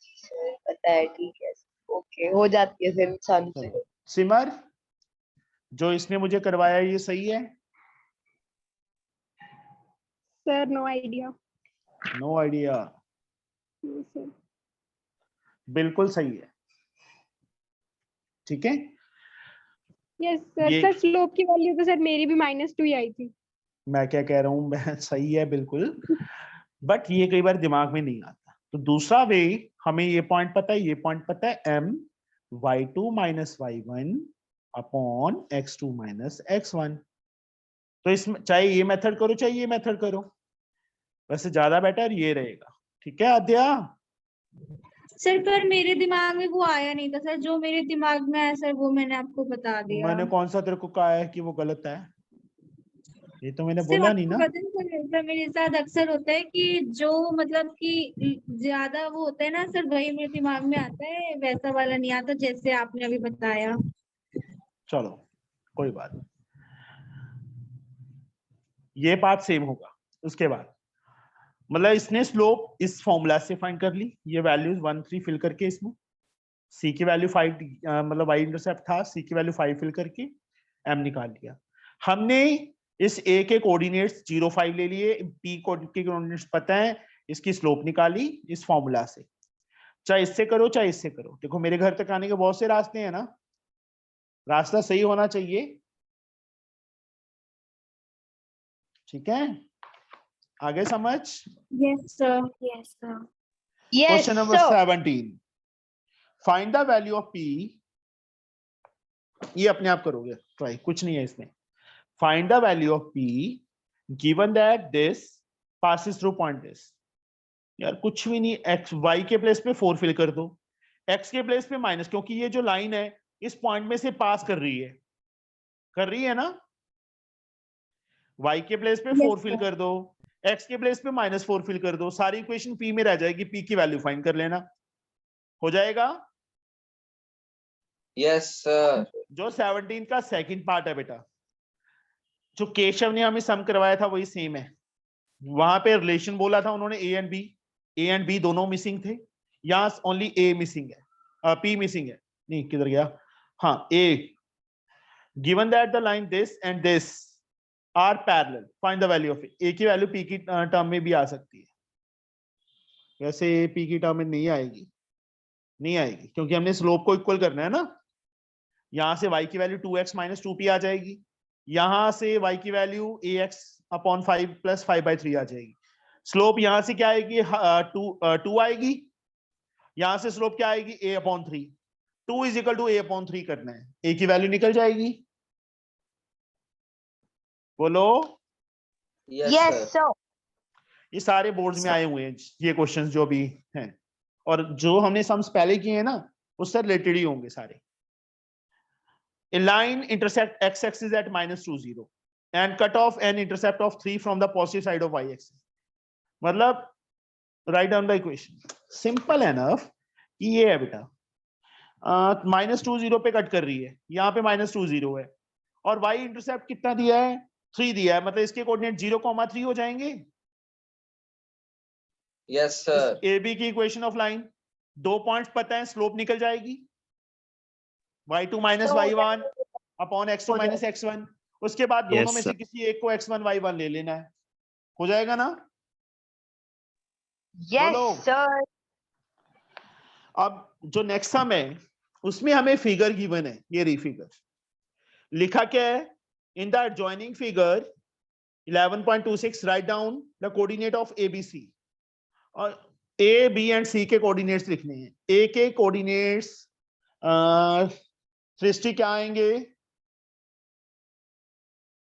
सर, पता है, ठीक है, ओके, हो जाती है फिर इंसान से। चलो सिमर, जो इसने मुझे करवाया ये सही है? Sir no idea. No idea. Sir बिल्कुल सही है, ठीक है। Yes sir. ये सर स्लोप की वैल्यू तो सर मेरी भी -2 ही आई थी। मैं क्या कह रहा हूँ, मैं सही है बिल्कुल, बट ये कई बार दिमाग में नहीं आता। तो दूसरा वे, हमें ये पॉइंट पता है, ये पॉइंट पता है, m y2 minus y1 upon x2 minus x1। तो इसमें चाहे ये मेथड करो चाहे ये मेथड करो, वैसे ज्यादा बेटर ये रहेगा। ठीक है आद्या? सर पर मेरे दिमाग में वो आया नहीं था सर, जो मेरे दिमाग में आया सर वो मैंने आपको बता दिया। मैंने कौन सा तेरे को कहा है कि वो गलत है? ये तो मैंने सर बोला नहीं आपको ना। पता है सर, मेरे साथ अक्सर होता है कि जो मतलब कि ज्यादा वो होता है ना सर, वही मेरे दिमाग में आता है, वैसा वाला नहीं आता जैसे आपने अभी बताया। चलो कोई बात नहीं, ये बात सेम होगा। उसके बाद मतलब इसने स्लोप इस फॉर्मूला से फाइंड कर ली, ये वैल्यूज 1 3 फिल करके, इसमें c की वैल्यू 5 मतलब y इंटरसेप्ट था, c की वैल्यू 5 फिल करके m निकाल लिया हमने। इस a के कोऑर्डिनेट्स 0 5 ले लिए, p के कोऑर्डिनेट्स पता है, इसकी स्लोप निकाली इस फॉर्मूला से। चाहे इससे करो चाहे इससे करो, देखो मेरे घर तक आने के बहुत से रास्ते हैं ना, रास्ता सही होना चाहिए। ठीक है, आगे समझ? Yes sir. Yes, sir. Yes question number sir. 17, find the value of p। ये अपने आप करोगे ट्राई, कुछ नहीं है इसमें। Find the value of p given that this passes through point this। यार कुछ भी नहीं, x y के प्लेस पे 4 फिल कर दो, x के प्लेस पे माइनस, क्योंकि ये जो लाइन है इस पॉइंट में से पास कर रही है ना, y के प्लेस पे Yes, 4 फिल sir. कर दो, x के प्लेस पे -4 फिल कर दो, सारी इक्वेशन p में रह जाएगी, p की वैल्यू फाइंड कर लेना, हो जाएगा। Yes, sir. जो 17 का सेकंड पार्ट है बेटा, जो केशव ने हमें सम करवाया था वही सेम है। वहां पे रिलेशन बोला था उन्होंने ए एंड बी दोनों मिसिंग थे, यहाँ ओनली ए मिसिंग है, पी मिसिंग है, नहीं किधर गया, हाँ A. Given that the line this and this are parallel, find the value of A की वैल्यू पी की टर्म में भी आ सकती है, वैसे पी की टर्म में नहीं आएगी, क्योंकि हमने स्लोप को इक्वल करना है ना। यहां से y की वैल्यू 2x - 2p आ जाएगी, यहां से y की वैल्यू ax अपॉन 5 + 5/3 आ जाएगी। स्लोप यहां से क्या आएगी, 2 आएगी, यहां से स्लोप क्या आएगी, a/3। 2 = a/3 करना है, a की वैल्यू निकल जाएगी, बोलो। Yes, sir. ये सारे बोर्ड्स में आए हुए हैं ये क्वेश्चंस जो भी हैं, और जो हमने सम्स पहले किए हैं ना उससे रिलेटेड ही होंगे सारे। A line intersect x-axis at -2, 0 and cut off an intercept of 3 from the positive side of y-axis. मतलब write down the equation. Simple enough कि ये है बेटा, -2 0 पे कट कर रही है, यहाँ पे -2 0 है, और y इंटरसेप्ट कितना दिया है, 3 दिया है, मतलब इसके कोऑर्डिनेट 0,3 हो जाएंगे। Yes, sir. ए बी की इक्वेशन ऑफ लाइन, 2 पॉइंट्स पता है, स्लोप निकल जाएगी y2 - y1 upon x2 - x1, उसके बाद दोनों Yes, में sir. से किसी एक को x1 y1 ले लेना है, हो जाएगा ना। Yes, बोलो। sir. अब जो नेक्स्ट सम है उसमें हमें फिगर गिवन है, ये री फिगर लिखा क्या है, in the adjoining figure 11.26 write down the coordinate of ABC, और A, B एंड C के कोऑर्डिनेट्स लिखने हैं। A के कोऑर्डिनेट्स सृष्टि क्या आएंगे,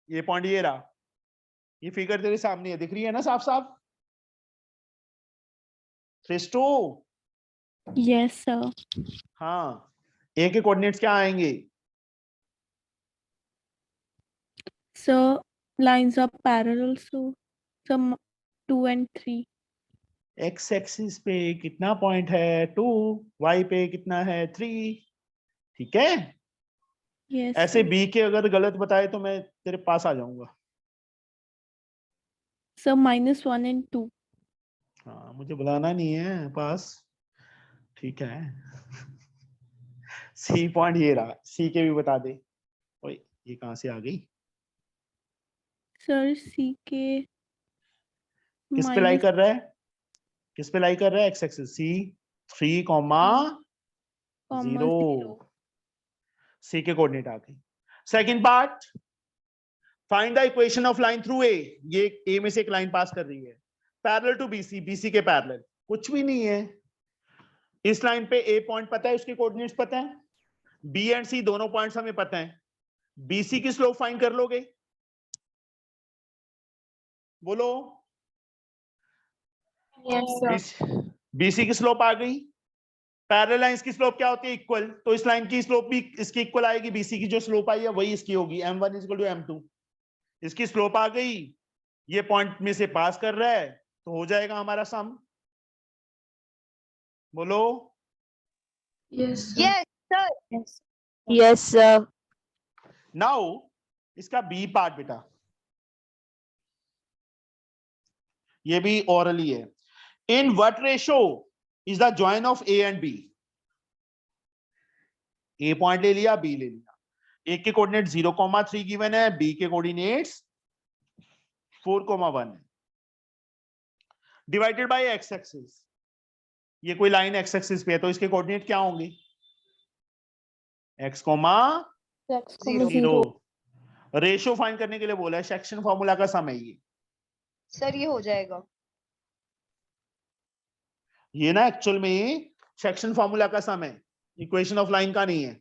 ये पॉइंट ये रहा, ये फिगर तेरे सामने है, दिख रही है ना साफ साफ सृष्टो। Yes, sir. हाँ, A के कोऑर्डिनेट्स क्या आएंगे, So lines are parallel, so some 2 and 3. x axis पे कितना पॉइंट है 2, y पे कितना है 3, ठीक है। Yes, ऐसे sir. B के अगर गलत बताए तो मैं तेरे पास आ जाऊंगा। So -1 and 2. हाँ, मुझे बुलाना नहीं है पास, ठीक है। सी पॉइंट ये रहा, सी के भी बता दे। ओए ये कहां से आ गई, Sir, CK किस पे लाई minus कर रहा है, किस पे लाई कर रहा है, x एक्सिस C 3, 0, सी के कोऑर्डिनेट आ गई। Second part, find the equation of line through a, ये ए में से एक लाइन पास कर रही है, पैरेलल टू BC, BC के पैरेलल, कुछ भी नहीं है। इस लाइन पे ए पॉइंट पता है, उसके कोऑर्डिनेट्स पता है, बी एंड सी दोनों पॉइंट्स हमें पता है, BC की स्लोप फाइंड कर लोगे, बोलो। Yes, sir. BC की स्लोप आ गई, पैरेलल लाइंस की स्लोप क्या होती है, इक्वल, तो इस लाइन की स्लोप भी इसकी इक्वल आएगी, BC की जो स्लोप आई है वही इसकी होगी, m1 = m2, इसकी स्लोप आ गई, ये पॉइंट में से पास कर रहा है, तो हो जाएगा हमारा सम, बोलो। Yes, sir. Yes, sir. Yes. Yes, sir. Now इसका बी पार्ट बेटा, ये भी ओरली है। In what ratio is the join of A and B, A point ले लिया, बी ले लिया, ए के कोऑर्डिनेट 0,3 गिवन है, बी के कोऑर्डिनेट्स 4,1 है, डिवाइडेड बाय एक्स एक्सिस, ये कोई लाइन एक्स एक्सिस पे है तो इसके कोऑर्डिनेट क्या होंगे, x, 0। रेशो फाइंड करने के लिए बोला है, सेक्शन फॉर्मूला का सम है सर ये हो जाएगा। ये ना एक्चुअल में सेक्शन फॉर्मूला का सम है, इक्वेशन ऑफ लाइन का नहीं है,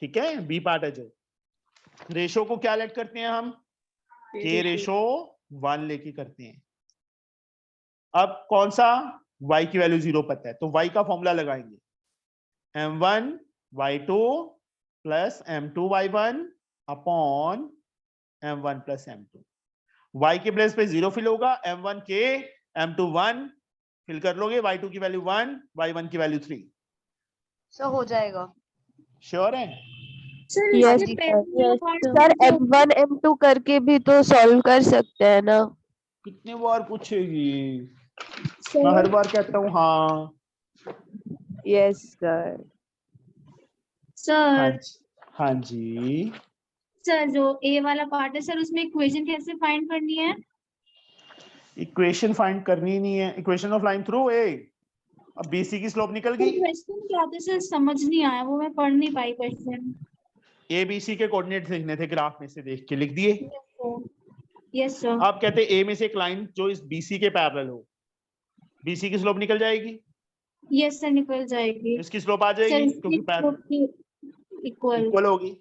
ठीक है। बी पार्ट है जो, रेशो को क्या लेट करते हैं हम, k रेशो 1 लेके करते हैं। अब कौन सा, y की वैल्यू 0 पता है, तो y का फॉर्मूला लगाएंगे, m1 y2 + m2 y1 upon m1 plus m2। y के प्लेस पे 0 फिल होगा, m1 k, m2 1 फिल कर लोगे, y2 की वैल्यू 1, y1 की वैल्यू 3। सर हो जाएगा। श्योर है? सर Yes, इससे sir. पहले Yes, part sir. सर जो M1 M2 करके भी तो सॉल्व कर सकते हैं ना। कितने बार पूछेगी? मैं सर हर बार कहता हूँ हाँ। Yes sir. हाँ सर जी, हाँ जी। सर जो ए वाला पार्ट है सर, उसमें इक्वेशन कैसे फाइंड करनी है? इक्वेशन फाइंड करनी नहीं है, equation of line through a. अब बीसी की स्लोप निकल गई, क्वेश्चन क्या था सर, समझ नहीं आया, वो मैं पढ़ नहीं पाई क्वेश्चन। ए बी सी के कोऑर्डिनेट्स लिखने थे, ग्राफ में से देख के लिख दिए। Yes sir. आप कहते ए में से एक लाइन जो इस बीसी के पैरेलल हो, बीसी की स्लोप निकल जाएगी, यस सर निकल जाएगी इसकी स्लोप आ सर, जाएगी इसकी क्योंकि पैरेलल इक्वल। इक्वल होगी।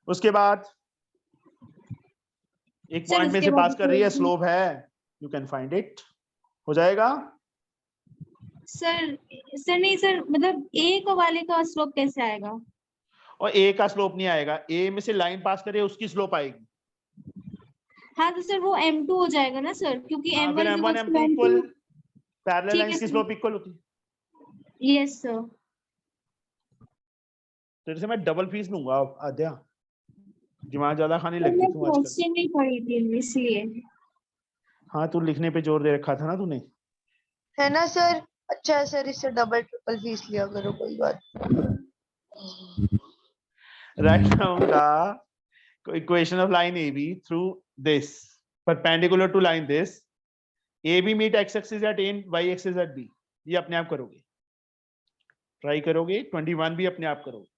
उसके बाद एक सर पॉइंट में उसके से बाद पास कर रही है, equation- स्लोप है, यू कैन फाइंड इट, हो जाएगा। सर सर नहीं सर, मतलब ए को वाले का स्लोप कैसे आएगा? और ए का स्लोप नहीं आएगा, ए में से लाइन पास करे उसकी स्लोप आएगी। हाँ तो सर वो m2 हो जाएगा ना सर, क्योंकि हाँ, फिर m1 m1 m2 equal, parallel ठीक लाइंस है की सर। स्लोप इक्वल होती है। Yes sir. तेरे से मैं डबल फीस लूंगा आद्या, दिमाग ज्यादा खाने लग गई मैं तू आजकल। क्वेश्चन नहीं पढ़ी थी इसलिए। हाँ, तू लिखने पे जोर दे रखा था ना तूने। है ना सर? अच्छा है सर, इससे डबल ट्रिपल फीस लिया करो, कोई बात। Write down the equation of line AB through this perpendicular to line this. AB meet x-axis at A and y-axis at B. ये अपने आप करोगे, ट्राई करोगे। 21 भी अपने आप करोगे।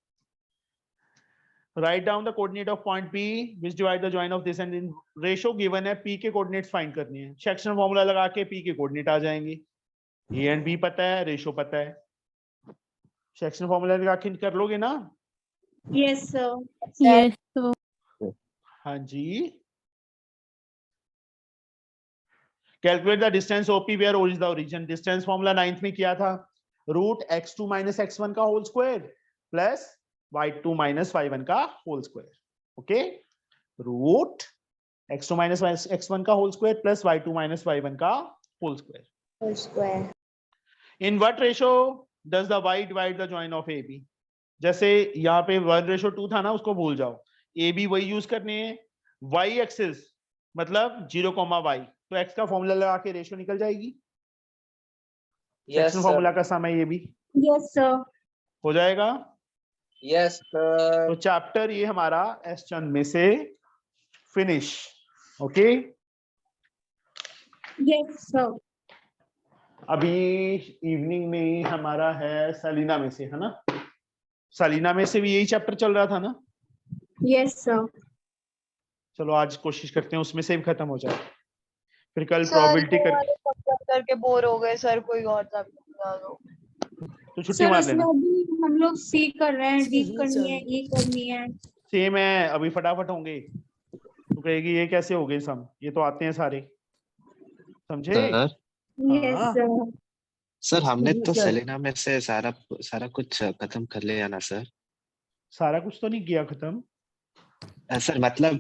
Write down the coordinate of point P which divide the join of this and in ratio given है, P के coordinates find करनी है। सेक्शन फॉर्मूला लगा के P के coordinate आ जाएंगे। A and B पता है, रेशो पता है, सेक्शन फॉर्मूला लगा के कर लोगे ना? Yes sir. Yes, sir. हाँ जी। Calculate the distance OP where O is the origin. Distance formula 9th में किया था, रूट x2 माइनस x1 का whole square plus y2 minus y1 का whole square. Okay, root x2 minus x1 का whole square plus y2 minus y1 का whole square. In what ratio does the y divide the join of AB? जैसे यहाँ पे 1:2 था ना, उसको भूल जाओ, AB वही यूज करने हैं, y एक्सिस मतलब 0, y, तो x का फॉर्मूला लगा के रेशियो निकल जाएगी। यस सेक्शन फॉर्मूला का सम है ये भी, यस सर। हो जाएगा। Yes sir. तो चैप्टर ये हमारा एस चंद में से फिनिश। Okay, yes sir. अभी इवनिंग में हमारा है सलीना में से, है ना? सलीना में से भी यही चैप्टर चल रहा था ना? Yes sir. चलो आज कोशिश करते हैं उसमें से भी खत्म हो जाए, फिर कल सर प्रोबेबिलिटी ये कर। वाले सब करके बोर हो गए सर, कोई और सब्जेक्ट बता दो। तो छुट्टी सर मार उसमें लेना। अभी हम लोग सी कर रहे हैं, डी सही करनी है, सर। ये करनी है। सेम है, अभी फटाफट होंगे। तो कहेगी ये कैसे हो गए सम, ये तो आते हैं सारे, समझे? सर यस हाँ। सर। सर हमने जी तो सर। सेलेना में से सारा सारा कुछ खत्म कर लिया ना सर? सारा कुछ तो नहीं किया खत्म। सर मतलब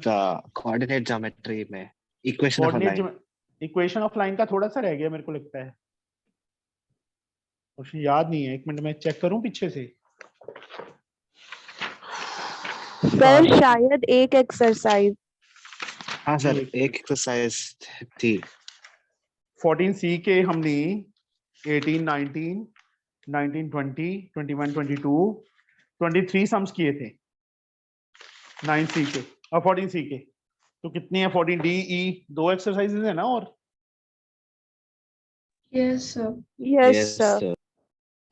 कोऑर्डिनेट ज्योमेट्री में equation of line. Coordinate equation of line का थोड़ा सा रह गया मेरे को लगता है, मुझे याद नहीं है, एक मिनट में चेक करूं पीछे से। सर शायद एक एक्सरसाइज। हाँ सर, एक एक एक्सरसाइज थी। 14C के हमने 18, 19, 19, 20, 21, 22, 23 सम्स किए थे 9C के और 14C के। तो कितनी है 14D E, 2 एक्सरसाइजेज है ना? और यस सर। Yes sir.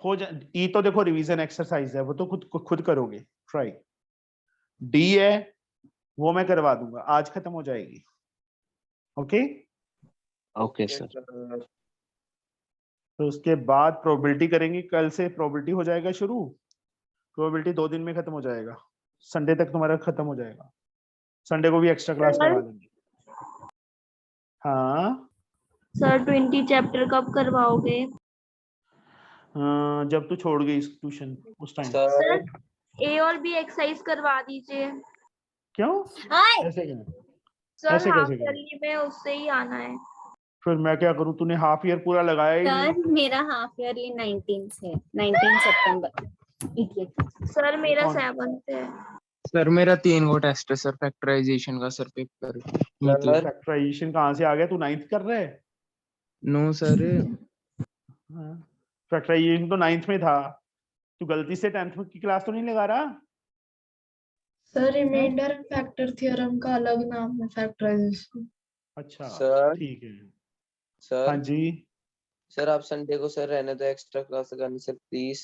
हो जा E तो देखो रिवीजन एक्सरसाइज है, वो तो खुद करोगे ट्राई। D है वो मैं करवा दूंगा, आज खत्म हो जाएगी। Okay, okay sir. तो उसके बाद प्रोबेबिलिटी करेंगे, कल से प्रोबेबिलिटी हो जाएगा शुरू। प्रोबेबिलिटी 2 दिन में खत्म हो जाएगा, संडे तक तुम्हारा खत्म हो जाएगा। संडे को भी एक्स्ट्रा क्लास लगा लेंगे। हाँ सर 20 चैप्टर कब करवाओगे? जब तू छोड़ गई ट्यूशन उस टाइम। सर ए और बी एक्सरसाइज करवा दीजिए। क्यों ऐसे क्यों? सर ऐसे हाफ कैसे करें? ईयरली में उससे ही आना है। फिर मैं क्या करूं? तूने हाफ ईयर पूरा लगाया ही नहीं। सर मेरा हाफ ईयरली 19 से 19 सितंबर। सर मेरा कौन? 7 से है। सर मेरा 3 गो टेस्ट है सर, फैक्टराइजेशन का सर पेपर मतलब। सर फैक्टराइजेशन कहाँ से आ गया? तू 9th कर रहा है? नो सर, फैक्टराइजेशन तो 9th में था। तू गलती से 10th की क्लास तो नहीं लगा रहा? Sir remainder and factor theorem का अलग नाम है फैक्टराइजेशन। अच्छा सर ठीक है। सर हाँ जी। सर आप संडे को सर रहने दो, एक्स्ट्रा क्लास करनी सर प्लीज।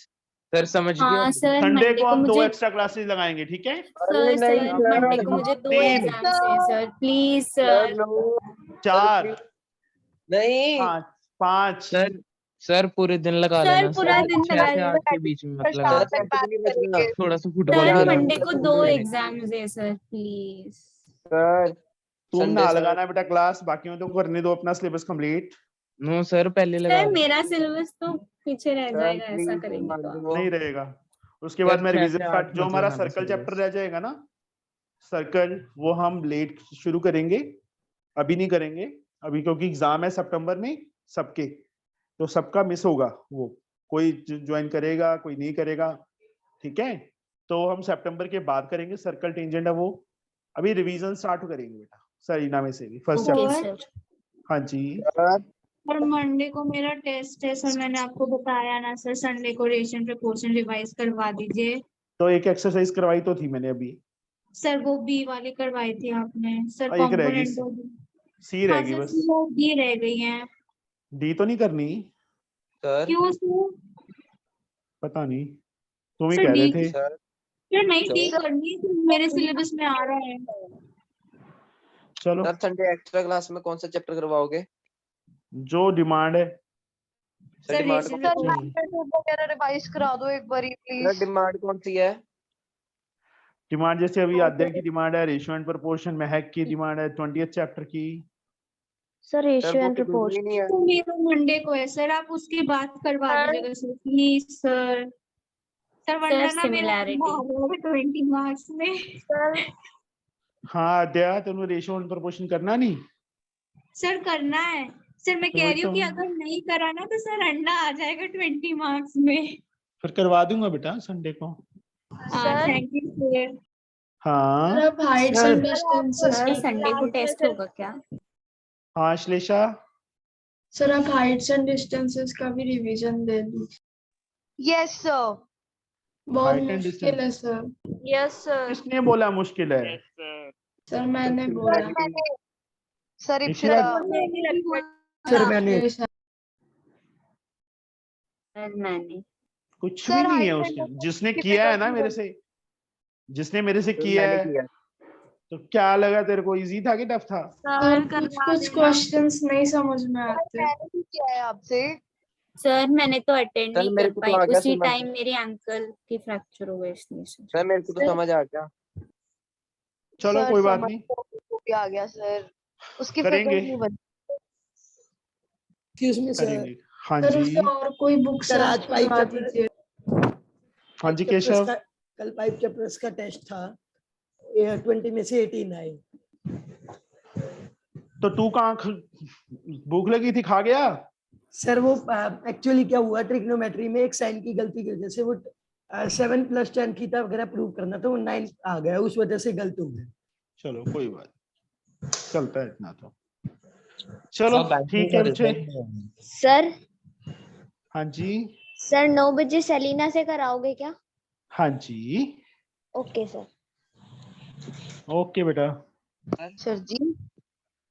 सर समझ गया। हाँ सर संडे मंडे को को हम 2 मुझे एक्स्ट्रा क्लासेस लगाएंगे, ठीक है? सर सर मंडे को मुझे 2 तीन। एग्जाम्स है सर, प्लीज सर। 4 नहीं 5 5 सर सर पूरे दिन लगा सर लेना पूरा सर, दिन 6 लगा से लेना। 8 के बीच में मत लगा। सर कैसे नहीं बचना थोड़ा सा फुटबॉल सर ध्यान खेलना मंडे रखना। को 2 एग्जाम्स है सर, प्लीज। सर तुम संडे ना सर लगाना बेटा क्लास, बाकियों तो करने दो अपना सिलेबस कंप्लीट। नो सर पहले लगा सर लेना। मेरा सिलेबस तो पीछे रह सर जाएगा, ऐसा प्लीज करेंगे मान तो आप। दो। नहीं रहेगा। उसके बाद सर मैं 6 रिवीजन से स्टार्ट, 8 जो मत हमारा लगाना सर्कल syllabus। चैप्टर रह जाएगा ना, सर्कल, वो हम लेट शुरू करेंगे, अभी नहीं करेंगे अभी, क्योंकि एग्जाम है सितंबर में सबके, तो सबका मिस होगा। वो कोई ज्वाइन करेगा, कोई नहीं करेगा, ठीक है? तो हम सितंबर के बाद करेंगे सर्कल टेंजेंट है वो। अभी रिवीजन स्टार्ट करेंगे बेटा सरीना में से भी फर्स्ट ओके चैप्टर। सर। हाँ जी। और मंडे को मेरा टेस्ट है सर, मैंने आपको बताया ना सर। संडे को रेशन प्रपोर्शन रिवाइज करवा दीजिए। तो एक एक्सरसाइज करवाई तो थी मैंने अभी, सर वो बी वाली करवाई थी आपने सर, और एक रह गई, कॉम्पोनेंट। सी हाँ रह गई सर बस। वो डी रह गई हैं। डी तो नहीं करनी? सर क्यों सर? पता नहीं, तुम ही सर कह रहे डी थे। सर सर नहीं डी सर करनी है, तो मेरे सिलेबस में आ रहा है। चलो सर संडे एक्स्ट्रा क्लास में कौन सा चैप्टर करवाओगे? जो डिमांड है। सर सर डिमांड रेशन सर हम्म। मैथमेटिक्स वगैरह रिवाइज करा दो एक बारी सर प्लीज। डिमांड कौन सी है? डिमांड जैसे अभी अध्याय की डिमांड है, रेशियो एंड प्रोपोर्शन, महक की डिमांड है 20th चैप्टर की। सर सर रेशियो वो एंड तो जरूरी प्रोपोर्शन। नहीं है। तो मेरा मंडे को है सर, आप उसकी बात करवा दीजिएगा सर प्लीज सर। सर वरना ना मेरा सिमिलैरिटी 20 मार्क्स में। सर हाँ अध्याय, तुम्हें रेशियो एंड प्रोपोर्शन करना नहीं? सर करना है सर, मैं तो कह वही रही हूँ तो, कि अगर नहीं करा ना तो सर अंडा आ जाएगा 20 मार्क्स में। फिर करवा दूंगा बेटा संडे को। Sir thank you sir. हाँ सर आप Heights sir, and distances sir का संडे को टेस्ट होगा क्या? हाँ श्लेषा। सर आप हाइट्स एंड डिस्टेंसेस का भी रिवीजन दे दीजिए। Yes sir. बहुत Height and मुश्किल है सर। Yes sir. किसने बोला मुश्किल है? सर मैंने सर बोला। मैंने सर इशिरा, सर मैंने मैंने कुछ भी सर नहीं है हाइट उसके, एंड जिसने किया है ना मेरे से, जिसने मेरे से सर किया मैंने है, किया। तो क्या लगा तेरे को? इजी था कि टफ था? सर कुछ कुछ क्वेश्चंस नहीं समझ में आते। मैंने भी किया है आपसे। सर मैंने तो अटेंड सर नहीं मेरे कर को पाई, तो आ गया उसी समझ। टाइम मेरे अंकल की फ्रैक्चर हो गई इसलिए सर। सर मेरे को तो समझ आ गया। चलो सर कोई बात समझ नहीं, तो भी आ गया सर, उसकी करेंगे फिगर नहीं बनी। एक्सक्यूज मी सर, करेंगे। हाँ सर जी। उसे और कोई बुक सर आज सर्च पाइप करवा चैप्टर, दीजिए। हाँ जी केशव। कल पाइप चैप्टर्स का टेस्ट था, 20 में से 18 आए। तो तू कहाँ भूख लगी थी, खा गया? सर वो एक्चुअली क्या हुआ, ट्रिग्नोमेट्री में एक साइन की गलती की वजह से वो 7 + tan थीटा वगैरह प्रूव करना था, वो 9 आ गया, उस वजह से गलत हो गया। चलो कोई बात, चलता है इतना तो। चलो ठीक है बच्चे। सर हाँ जी। सर 9 बजे सेलिना से कराओगे क्या? हाँ जी ओके सर। ओके बेटा। सर जी